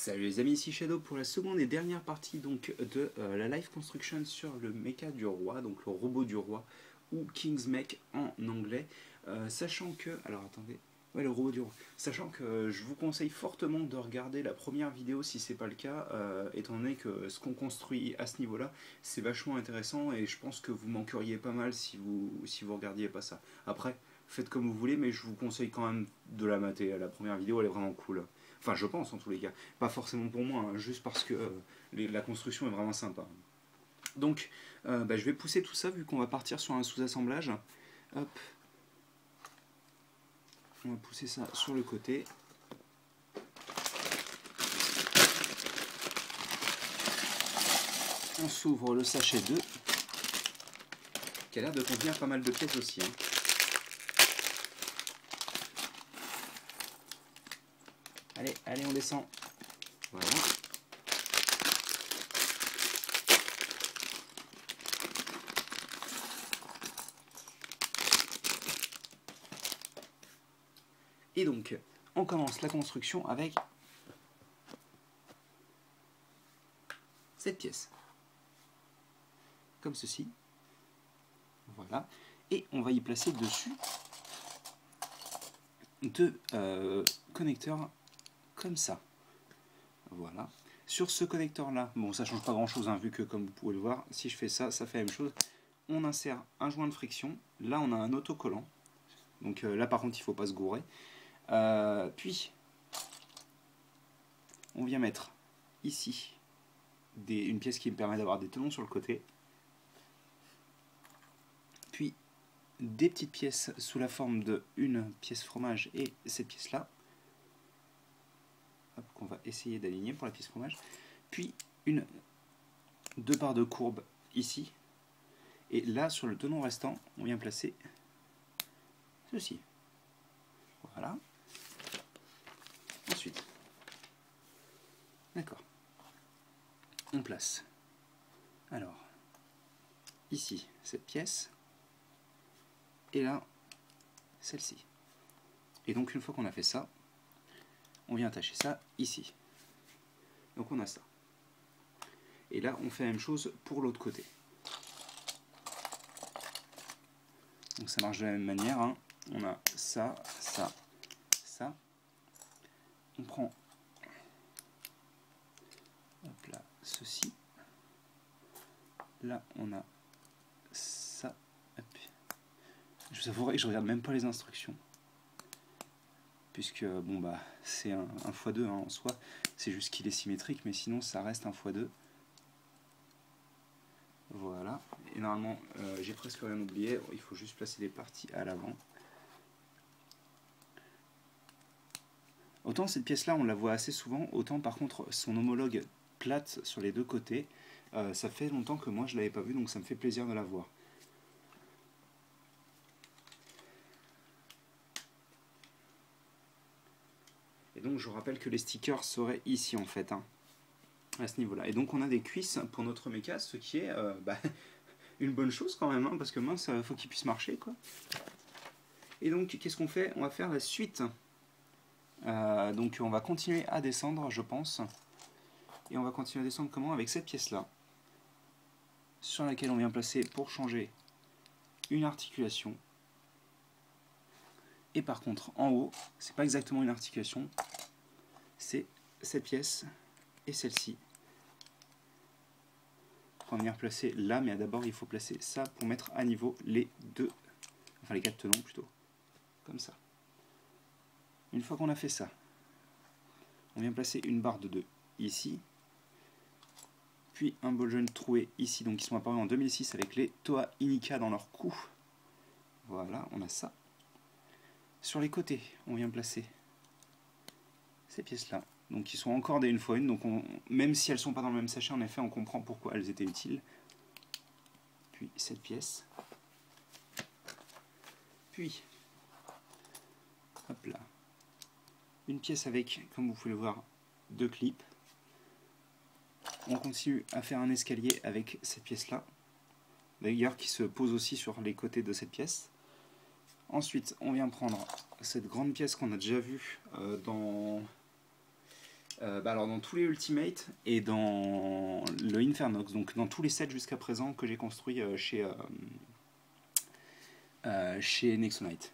Salut les amis, ici Shadow pour la seconde et dernière partie donc de la live construction sur le mecha du roi, donc le robot du roi, ou King's Mech en anglais, sachant que, alors attendez, ouais, le robot du roi, sachant que je vous conseille fortement de regarder la première vidéo si c'est pas le cas, étant donné que ce qu'on construit à ce niveau là c'est vachement intéressant et je pense que vous manqueriez pas mal si vous regardiez pas ça. Après faites comme vous voulez, mais je vous conseille quand même de la mater, la première vidéo elle est vraiment cool. Enfin, je pense en tous les cas. Pas forcément pour moi, hein, juste parce que la construction est vraiment sympa. Donc, je vais pousser tout ça vu qu'on va partir sur un sous-assemblage. Hop. On va pousser ça sur le côté. On s'ouvre le sachet 2, qui a l'air de contenir pas mal de pièces aussi. Hein. Allez, allez, on descend. Voilà. Et donc, on commence la construction avec cette pièce. Comme ceci. Voilà. Et on va y placer dessus deux connecteurs comme ça. Voilà. Sur ce connecteur là, bon ça change pas grand chose hein, vu que comme vous pouvez le voir, si je fais ça, ça fait la même chose. On insère un joint de friction, là on a un autocollant, donc là par contre il ne faut pas se gourer. Puis on vient mettre ici une pièce qui me permet d'avoir des tenons sur le côté. Puis des petites pièces sous la forme de une pièce fromage et cette pièce là. Qu'on va essayer d'aligner pour la pièce fromage, puis deux barres de courbe ici, et là sur le tenon restant on vient placer ceci. Voilà. Ensuite, d'accord, on place alors ici cette pièce et là celle-ci, et donc une fois qu'on a fait ça, on vient attacher ça ici. Donc on a ça. Et là, on fait la même chose pour l'autre côté. Donc ça marche de la même manière. Hein. On a ça, ça, ça. On prend hop là, ceci. Là, on a ça. Hop. Je vous avouerai que je regarde même pas les instructions. Puisque bon bah c'est un x2 hein, en soi, c'est juste qu'il est symétrique, mais sinon ça reste un x2. Voilà, et normalement j'ai presque rien oublié, il faut juste placer les parties à l'avant. Autant cette pièce là on la voit assez souvent, autant par contre son homologue plate sur les deux côtés, ça fait longtemps que moi je l'avais pas vu, donc ça me fait plaisir de la voir. Et donc je rappelle que les stickers seraient ici en fait, hein, à ce niveau-là. Et donc on a des cuisses pour notre mecha, ce qui est une bonne chose quand même, hein, parce que mince, faut qu'il puisse marcher quoi. Et donc qu'est-ce qu'on fait? On va faire la suite. Donc on va continuer à descendre, je pense. Et on va continuer à descendre comment? Avec cette pièce-là, sur laquelle on vient placer pour changer une articulation. Et par contre, en haut, c'est pas exactement une articulation, c'est cette pièce et celle-ci. On va venir placer là, mais d'abord il faut placer ça pour mettre à niveau les deux, enfin les quatre tenons plutôt, comme ça. Une fois qu'on a fait ça, on vient placer une barre de 2 ici, puis un ball joint troué ici, donc ils sont apparus en 2006 avec les Toa Inika dans leur cou. Voilà, on a ça. Sur les côtés, on vient placer ces pièces-là, donc qui sont encore des 1x1, donc même si elles ne sont pas dans le même sachet, en effet, on comprend pourquoi elles étaient utiles. Puis cette pièce. Puis, hop là, une pièce avec, comme vous pouvez le voir, deux clips. On continue à faire un escalier avec cette pièce-là, d'ailleurs qui se pose aussi sur les côtés de cette pièce. Ensuite, on vient prendre cette grande pièce qu'on a déjà vue dans Alors dans tous les Ultimate et dans le Infernox, donc dans tous les sets jusqu'à présent que j'ai construit chez Nexonite.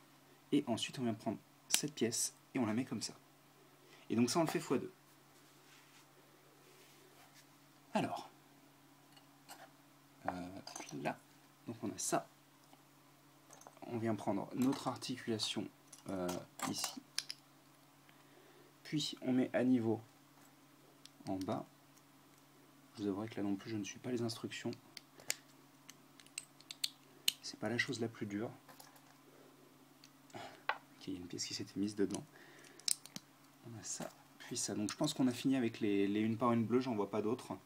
Et ensuite on vient prendre cette pièce et on la met comme ça. Et donc ça on le fait x2. Alors, là, donc on a ça. On vient prendre notre articulation ici. Puis on met à niveau en bas. Je vous avouerai que là non plus je ne suis pas les instructions. C'est pas la chose la plus dure. Ok, il y a une pièce qui s'était mise dedans. On a ça, puis ça. Donc je pense qu'on a fini avec les une par une bleues, j'en vois pas d'autres.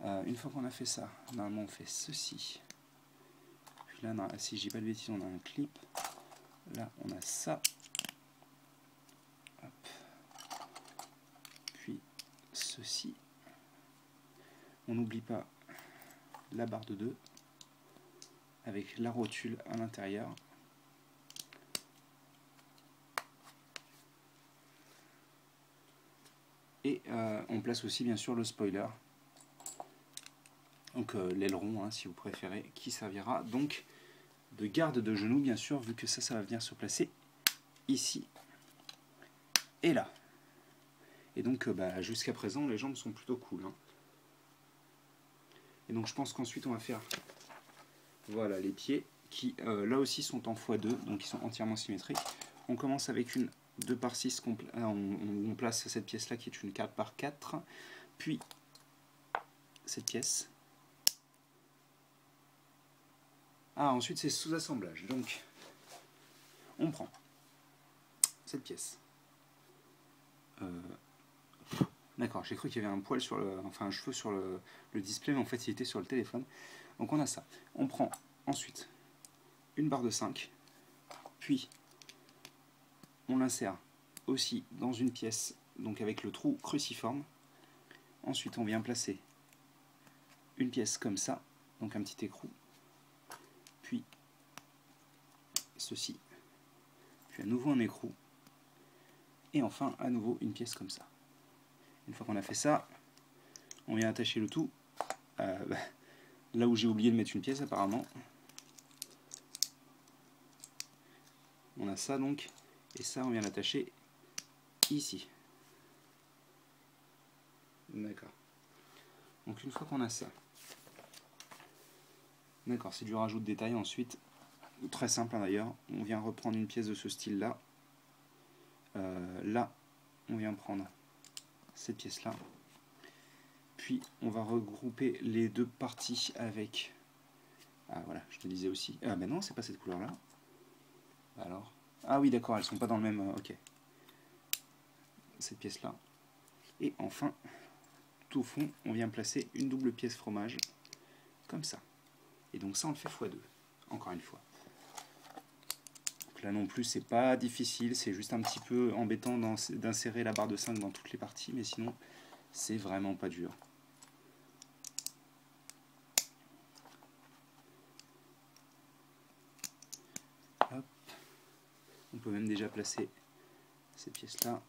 Une fois qu'on a fait ça, normalement on fait ceci. Puis là, si je dis pas de bêtises, on a un clip. Là, on a ça. Hop. Puis ceci. On n'oublie pas la barre de 2 avec la rotule à l'intérieur. Et on place aussi bien sûr le spoiler, donc l'aileron hein, si vous préférez, qui servira donc de garde de genou bien sûr, vu que ça va venir se placer ici et là. Et donc jusqu'à présent les jambes sont plutôt cool. Hein. Et donc je pense qu'ensuite on va faire voilà les pieds qui là aussi sont en x2, donc ils sont entièrement symétriques. On commence avec une 2 par 6, on place cette pièce là qui est une 4 par 4, puis cette pièce. Ensuite c'est sous-assemblage, donc on prend cette pièce. D'accord, j'ai cru qu'il y avait un poil sur le, enfin un cheveu sur le display, mais en fait il était sur le téléphone. Donc on a ça. On prend ensuite une barre de 5, puis on l'insère aussi dans une pièce, donc avec le trou cruciforme. Ensuite on vient placer une pièce comme ça, donc un petit écrou, puis ceci, puis à nouveau un écrou, et enfin à nouveau une pièce comme ça. Une fois qu'on a fait ça, on vient attacher le tout là où j'ai oublié de mettre une pièce apparemment. On a ça donc, et ça on vient l'attacher ici. D'accord. Donc une fois qu'on a ça, d'accord, c'est du rajout de détails ensuite, très simple hein, d'ailleurs, on vient reprendre une pièce de ce style là. Là, on vient prendre cette pièce là. Puis on va regrouper les deux parties avec... voilà, je te disais aussi... ben non, c'est pas cette couleur là. Alors... oui d'accord, elles sont pas dans le même... ok. Cette pièce là. Et enfin, tout au fond, on vient placer une double pièce fromage, comme ça. Et donc ça, on le fait x2, encore une fois. Donc là non plus, c'est pas difficile, c'est juste un petit peu embêtant d'insérer la barre de 5 dans toutes les parties, mais sinon, c'est vraiment pas dur. Hop. On peut même déjà placer ces pièces-là.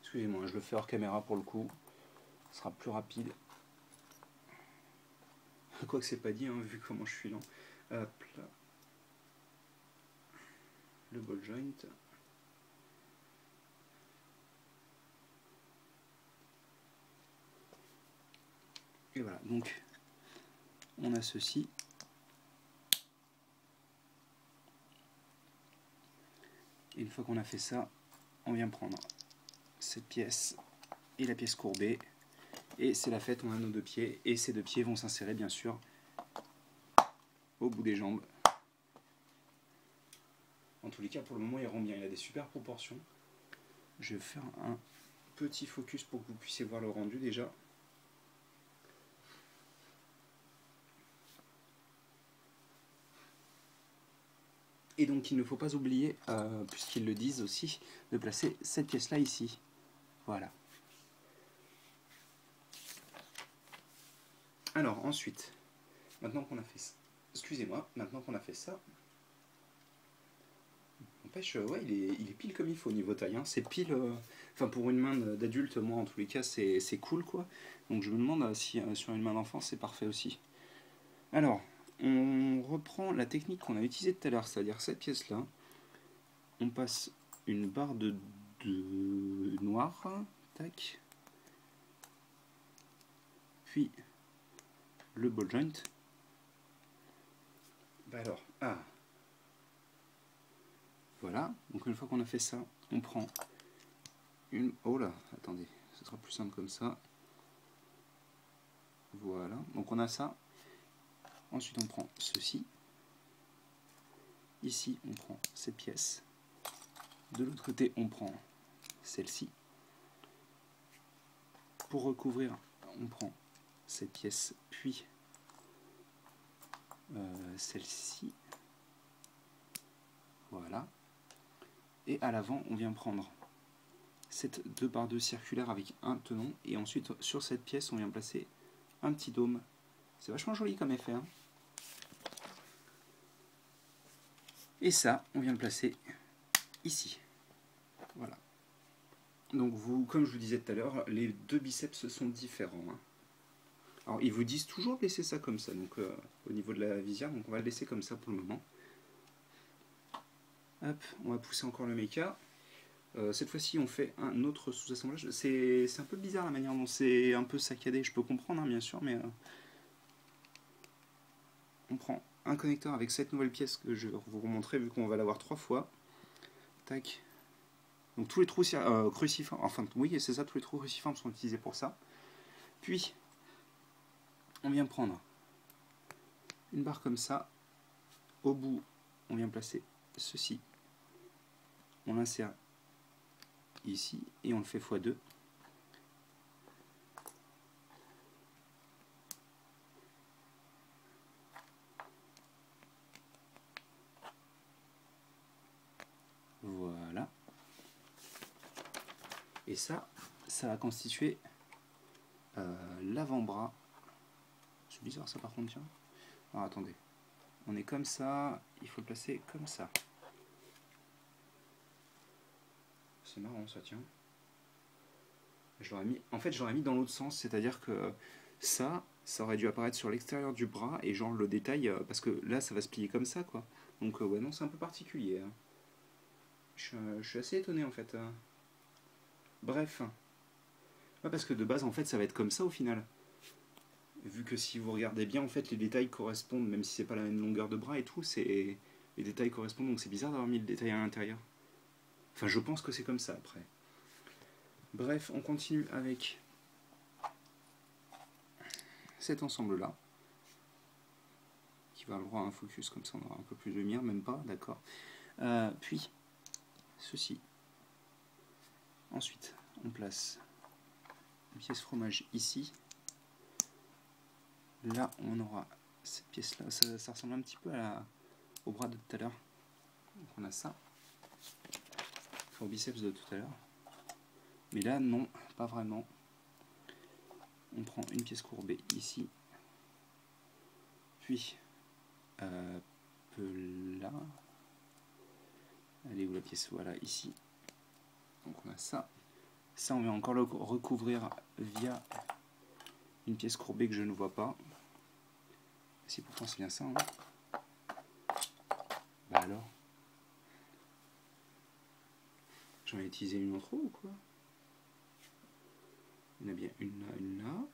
Excusez-moi, je le fais hors caméra pour le coup, ce sera plus rapide. Quoique c'est pas dit, hein, vu comment je suis lent. Hop là. Le ball joint. Et voilà, donc on a ceci. Et une fois qu'on a fait ça, on vient prendre cette pièce et la pièce courbée. Et c'est la fête, on a nos deux pieds. Et ces deux pieds vont s'insérer bien sûr au bout des jambes. En tous les cas, pour le moment, il rend bien. Il a des super proportions. Je vais faire un petit focus pour que vous puissiez voir le rendu déjà. Et donc il ne faut pas oublier, puisqu'ils le disent aussi, de placer cette pièce-là ici. Voilà. Alors ensuite, maintenant qu'on a fait ça, excusez-moi, maintenant qu'on a fait ça, n'empêche, ouais, il est pile comme il faut au niveau taille, hein. C'est pile, enfin pour une main d'adulte, moi en tous les cas c'est cool quoi. Donc je me demande si sur une main d'enfant c'est parfait aussi. Alors, on reprend la technique qu'on a utilisée tout à l'heure, c'est-à-dire cette pièce-là. On passe une barre de noir, tac, puis le ball joint. Bah alors, voilà, donc une fois qu'on a fait ça, on prend une... Oh là, attendez, ce sera plus simple comme ça. Voilà, donc on a ça. Ensuite on prend ceci. Ici on prend cette pièce. De l'autre côté on prend celle-ci. Pour recouvrir, on prend cette pièce, puis celle-ci. Voilà. Et à l'avant, on vient prendre cette 2x2 circulaire avec un tenon. Et ensuite, sur cette pièce, on vient placer un petit dôme. C'est vachement joli comme effet, hein. Et ça, on vient le placer ici. Voilà. Donc, comme je vous disais tout à l'heure, les deux biceps sont différents, hein. Alors, ils vous disent toujours de laisser ça comme ça, donc au niveau de la visière, donc on va le laisser comme ça pour le moment. Hop, on va pousser encore le méca. Cette fois-ci, on fait un autre sous-assemblage. C'est un peu bizarre la manière dont c'est un peu saccadé, je peux comprendre, hein, bien sûr, mais on prend un connecteur avec cette nouvelle pièce que je vais vous remontrer, vu qu'on va l'avoir 3 fois. Tac. Donc tous les trous cruciformes, enfin oui, c'est ça, tous les trous cruciformes sont utilisés pour ça. Puis, on vient prendre une barre comme ça. Au bout, on vient placer ceci. On l'insère ici et on le fait x2. Voilà. Et ça va constituer l'avant-bras. C'est bizarre ça par contre, tiens. Alors attendez. On est comme ça, il faut le placer comme ça. C'est marrant ça, tiens. En fait, j'aurais mis dans l'autre sens, c'est-à-dire que ça aurait dû apparaître sur l'extérieur du bras et genre le détail, parce que là ça va se plier comme ça quoi. Donc ouais, non, c'est un peu particulier, hein. Je suis assez étonné en fait. Bref. Ouais, parce que de base en fait ça va être comme ça au final. Vu que si vous regardez bien en fait les détails correspondent, même si c'est pas la même longueur de bras et tout, les détails correspondent, donc c'est bizarre d'avoir mis le détail à l'intérieur. Enfin je pense que c'est comme ça après. Bref, on continue avec cet ensemble-là, qui va avoir le droit à un focus, comme ça on aura un peu plus de lumière, même pas, d'accord. Puis, ceci. Ensuite, on place une pièce fromage ici. Là, on aura cette pièce-là. Ça ressemble un petit peu au bras de tout à l'heure. Donc on a ça. Enfin, au biceps de tout à l'heure. Mais là, non, pas vraiment. On prend une pièce courbée ici. Puis, là. Elle est où la pièce? Voilà, ici. Donc on a ça. Ça, on va encore le recouvrir via une pièce courbée que je ne vois pas. Si pourtant c'est bien ça, hein. Bah alors. J'en ai utilisé une en trop ou quoi? Il y en a bien une là, une là.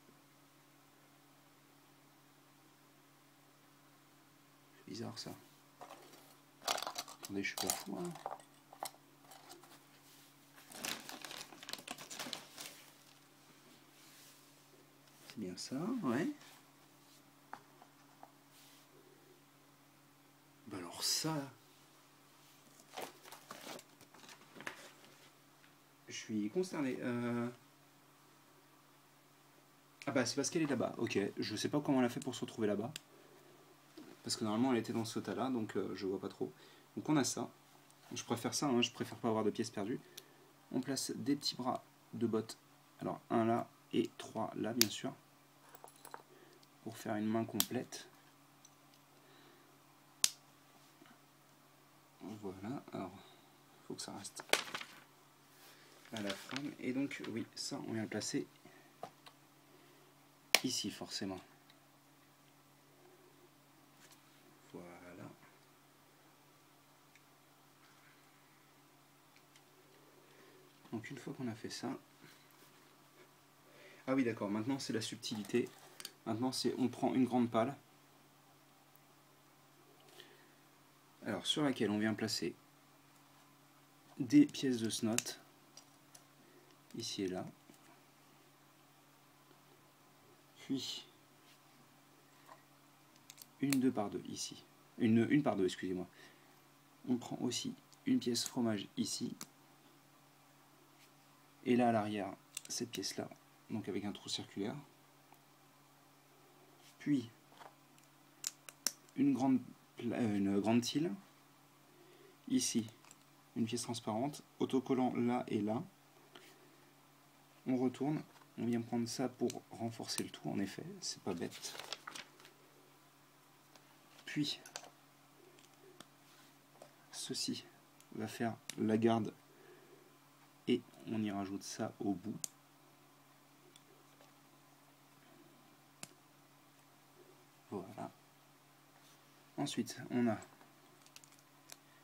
C'est bizarre ça. Attendez, je suis pas fou, hein. C'est bien ça, ouais. Bah alors ça... Je suis consterné. Ah bah c'est parce qu'elle est là-bas, ok. Je sais pas comment elle a fait pour se retrouver là-bas. Parce que normalement elle était dans ce tas-là, donc je vois pas trop. Donc on a ça. Je préfère ça, hein, je préfère pas avoir de pièces perdues. On place des petits bras de bottes. Alors un là et 3 là bien sûr. pour faire une main complète. Voilà, alors il faut que ça reste à la frame. Et donc oui, ça on vient le placer ici forcément. Voilà. Donc une fois qu'on a fait ça... Ah oui d'accord, maintenant c'est la subtilité. Maintenant c'est on prend une grande pale. Alors sur laquelle on vient placer des pièces de snot, ici et là. Puis une 2 par 2 ici. Une par 2, excusez-moi. On prend aussi une pièce fromage ici. Et là à l'arrière, cette pièce-là, donc avec un trou circulaire. Puis une grande tile. Ici, une pièce transparente, autocollant là et là. On retourne, on vient prendre ça pour renforcer le tout, en effet, c'est pas bête. Puis, ceci va faire la garde et on y rajoute ça au bout. Voilà. Ensuite, on a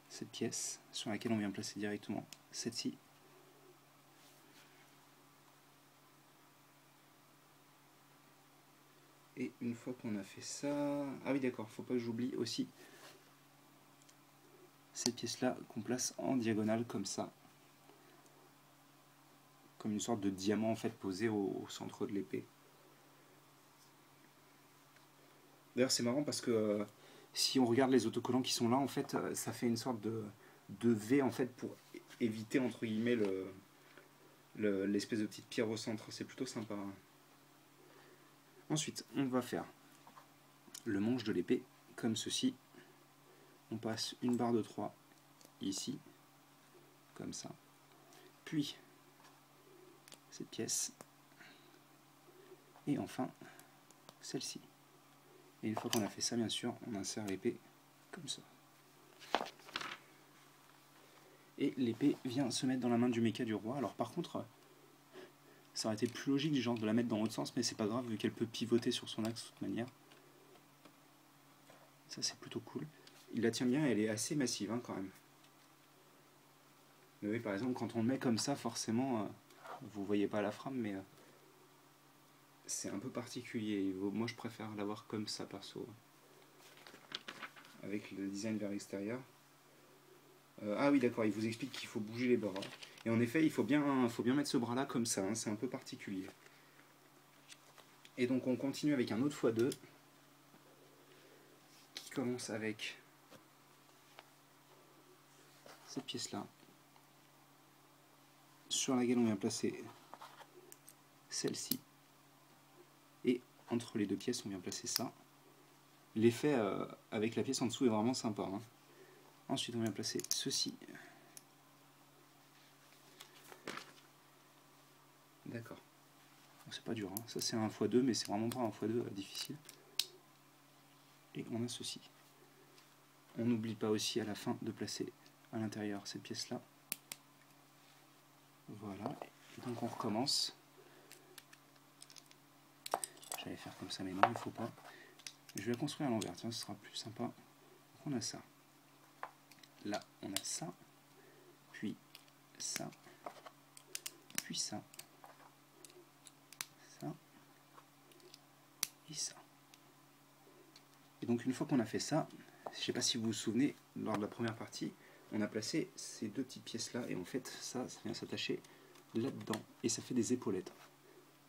cette pièce sur laquelle on vient placer directement cette-ci. Et une fois qu'on a fait ça... Ah oui d'accord, faut pas que j'oublie aussi ces pièces-là qu'on place en diagonale comme ça. Comme une sorte de diamant en fait posé au centre de l'épée. D'ailleurs c'est marrant parce que si on regarde les autocollants qui sont là, en fait ça fait une sorte de V en fait pour éviter entre guillemets l'espèce de petite pierre au centre. C'est plutôt sympa. Ensuite on va faire le manche de l'épée comme ceci. On passe une barre de 3 ici, comme ça. Puis cette pièce. Et enfin celle-ci. Et une fois qu'on a fait ça, bien sûr, on insère l'épée comme ça. Et l'épée vient se mettre dans la main du mecha du roi. Alors par contre, ça aurait été plus logique genre de la mettre dans l'autre sens, mais c'est pas grave vu qu'elle peut pivoter sur son axe de toute manière. Ça c'est plutôt cool. Il la tient bien, elle est assez massive hein, quand même. Mais oui, par exemple, quand on le met comme ça, forcément, vous voyez pas la frame, mais c'est un peu particulier. Moi je préfère l'avoir comme ça perso. Avec le design vers l'extérieur. Ah oui d'accord, il vous explique qu'il faut bouger les bras. Et en effet, il faut bien mettre ce bras là comme ça, hein, c'est un peu particulier. Et donc on continue avec un autre x2 qui commence avec cette pièce là, sur laquelle on vient placer celle-ci. Et entre les deux pièces, on vient placer ça. L'effet avec la pièce en dessous est vraiment sympa. Hein. Ensuite, on vient placer ceci. D'accord. C'est pas dur. Hein. Ça, c'est un x2, mais c'est vraiment pas un x2 difficile. Et on a ceci. On n'oublie pas aussi à la fin de placer à l'intérieur cette pièce-là. Voilà. Et donc on recommence. J'allais faire comme ça, mais non, il ne faut pas. Je vais la construire à l'envers, ce sera plus sympa. Donc on a ça. Là, on a ça. Puis ça. Puis ça. Ça. Et ça. Et donc une fois qu'on a fait ça, je ne sais pas si vous vous souvenez, lors de la première partie, on a placé ces deux petites pièces-là. Et en fait, ça vient s'attacher là-dedans. Et ça fait des épaulettes.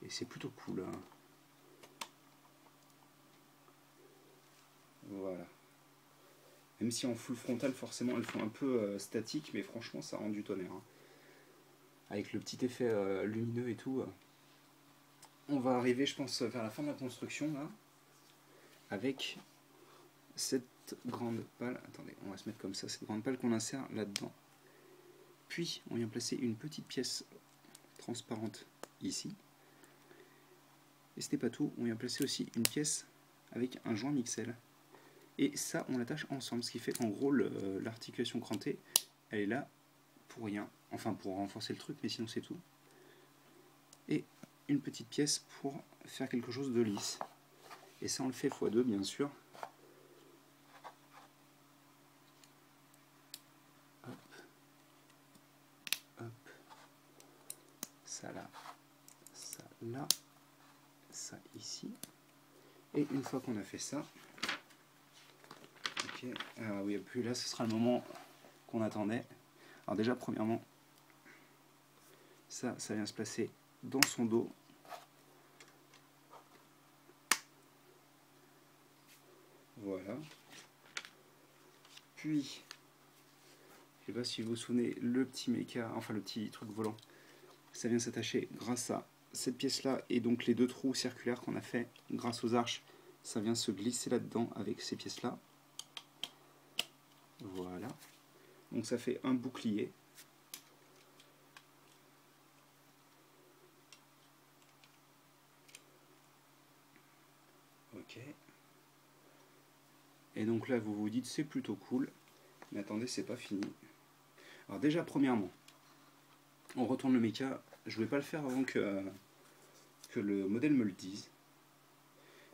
Et c'est plutôt cool. Hein. Voilà. Même si en full frontal, forcément, elles font un peu statique, mais franchement, ça rend du tonnerre. Hein. Avec le petit effet lumineux et tout. On va arriver, je pense, vers la fin de la construction, là, avec cette grande pale. Attendez, on va se mettre comme ça, cette grande pale qu'on insère là-dedans. Puis, on vient placer une petite pièce transparente ici. Et ce n'est pas tout, on vient placer aussi une pièce avec un joint Mixel. Et ça, on l'attache ensemble, ce qui fait qu'en gros, l'articulation crantée, elle est là pour rien. Enfin, pour renforcer le truc, mais sinon c'est tout. Et une petite pièce pour faire quelque chose de lisse. Et ça, on le fait x2, bien sûr. Hop. Hop. Ça là. Ça là. Ça ici. Et une fois qu'on a fait ça, ok, oui, puis là ce sera le moment qu'on attendait. Alors déjà premièrement, ça vient se placer dans son dos. Voilà. Puis, je sais pas si vous vous souvenez, le petit méca, enfin le petit truc volant, ça vient s'attacher grâce à cette pièce-là et donc les deux trous circulaires qu'on a fait grâce aux arches, ça vient se glisser là-dedans avec ces pièces-là. Voilà. Donc ça fait un bouclier. Ok. Et donc là, vous vous dites c'est plutôt cool. Mais attendez, c'est pas fini. Alors déjà, premièrement, on retourne le méca. Je ne vais pas le faire avant que le modèle me le dise.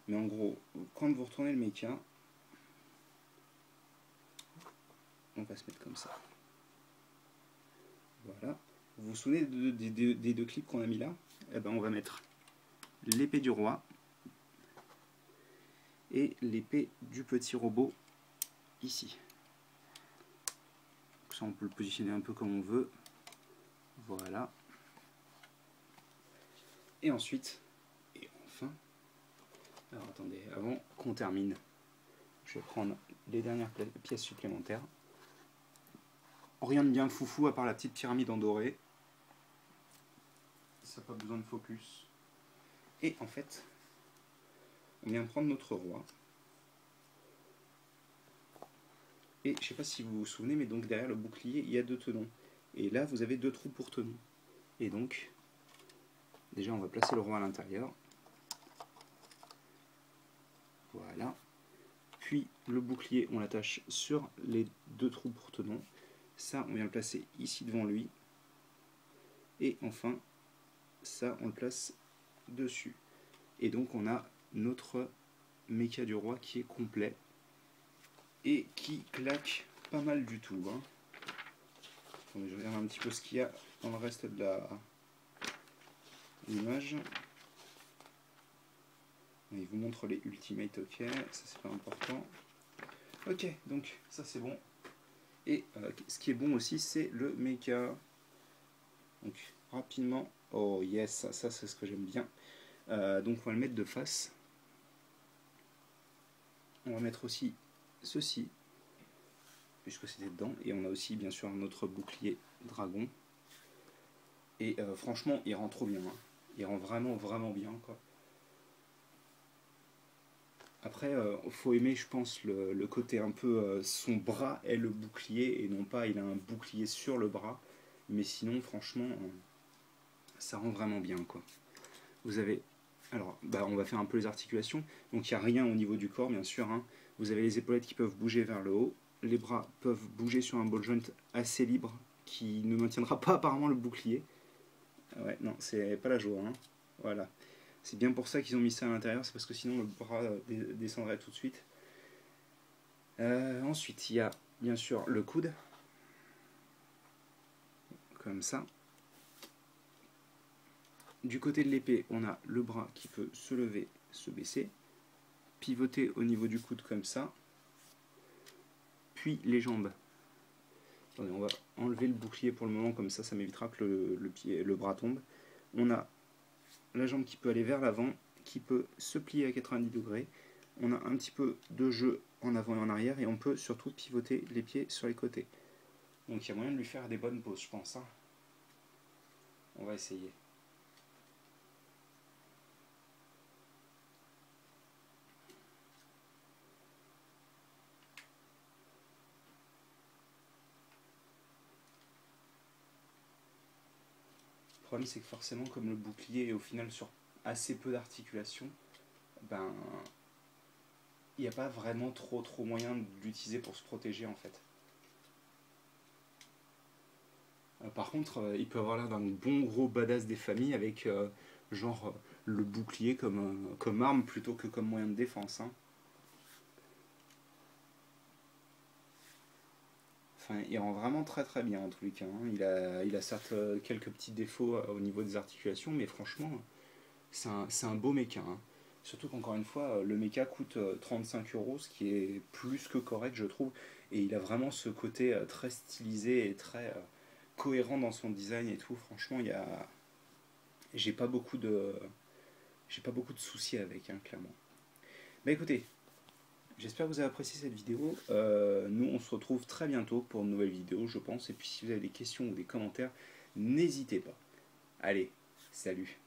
Mais en gros, quand vous retournez le méca, on va se mettre comme ça. Voilà. Vous vous souvenez des deux clips qu'on a mis là? Eh ben, on va mettre l'épée du roi et l'épée du petit robot ici. Donc ça, on peut le positionner un peu comme on veut. Voilà. Et ensuite, et enfin, alors attendez, avant qu'on termine, je vais prendre les dernières pièces supplémentaires. Rien de bien foufou à part la petite pyramide en doré. Ça n'a pas besoin de focus. Et en fait, on vient prendre notre roi. Et je ne sais pas si vous vous souvenez, mais donc derrière le bouclier, il y a deux tenons. Et là, vous avez deux trous pour tenons. Et donc, déjà, on va placer le roi à l'intérieur. Voilà. Puis, le bouclier, on l'attache sur les deux trous pour tenons. Ça, on vient le placer ici devant lui. Et enfin, ça, on le place dessus. Et donc, on a notre méca du roi qui est complet. Et qui claque pas mal du tout. Hein. Attendez, je regarde un petit peu ce qu'il y a dans le reste de l'image. Il vous montre les Ultimate, ok, ça c'est pas important. Ok, donc ça c'est bon. Et ce qui est bon aussi, c'est le méca. Donc rapidement, oh yes, ça c'est ce que j'aime bien. Donc on va le mettre de face. On va mettre aussi ceci, puisque c'était dedans. Et on a aussi bien sûr notre bouclier dragon. Et franchement, il rend trop bien. Hein. Il rend vraiment, vraiment bien, quoi. Après, faut aimer, je pense, le côté un peu son bras est le bouclier et non pas il a un bouclier sur le bras. Mais sinon, franchement, ça rend vraiment bien, quoi. Vous avez, alors, bah, on va faire un peu les articulations. Donc il n'y a rien au niveau du corps, bien sûr. Hein. Vous avez les épaulettes qui peuvent bouger vers le haut. Les bras peuvent bouger sur un ball joint assez libre qui ne maintiendra pas apparemment le bouclier. Ouais, non, c'est pas la joie. Hein. Voilà. C'est bien pour ça qu'ils ont mis ça à l'intérieur, c'est parce que sinon le bras descendrait tout de suite. Ensuite, il y a bien sûr le coude, comme ça. Du côté de l'épée, on a le bras qui peut se lever, se baisser, pivoter au niveau du coude comme ça, puis les jambes. Attendez, on va enlever le bouclier pour le moment, comme ça m'évitera que le bras tombe. On a la jambe qui peut aller vers l'avant, qui peut se plier à 90 degrés. On a un petit peu de jeu en avant et en arrière et on peut surtout pivoter les pieds sur les côtés. Donc il y a moyen de lui faire des bonnes poses, je pense. Hein. On va essayer. Le problème c'est que forcément comme le bouclier est au final sur assez peu d'articulation, ben il n'y a pas vraiment trop moyen de l'utiliser pour se protéger en fait. Par contre, il peut avoir l'air d'un bon gros badass des familles avec genre le bouclier comme arme plutôt que comme moyen de défense. Hein. Enfin, il rend vraiment très bien en tous les cas. Hein. Il a certes quelques petits défauts au niveau des articulations, mais franchement, c'est un beau méca. Hein. Surtout qu'encore une fois, le méca coûte 35 euros, ce qui est plus que correct, je trouve. Et il a vraiment ce côté très stylisé et très cohérent dans son design et tout. Franchement, il y a... j'ai pas beaucoup de soucis avec, hein, clairement. Bah écoutez, j'espère que vous avez apprécié cette vidéo. Nous, on se retrouve très bientôt pour une nouvelle vidéo, je pense. Et puis, si vous avez des questions ou des commentaires, n'hésitez pas. Allez, salut!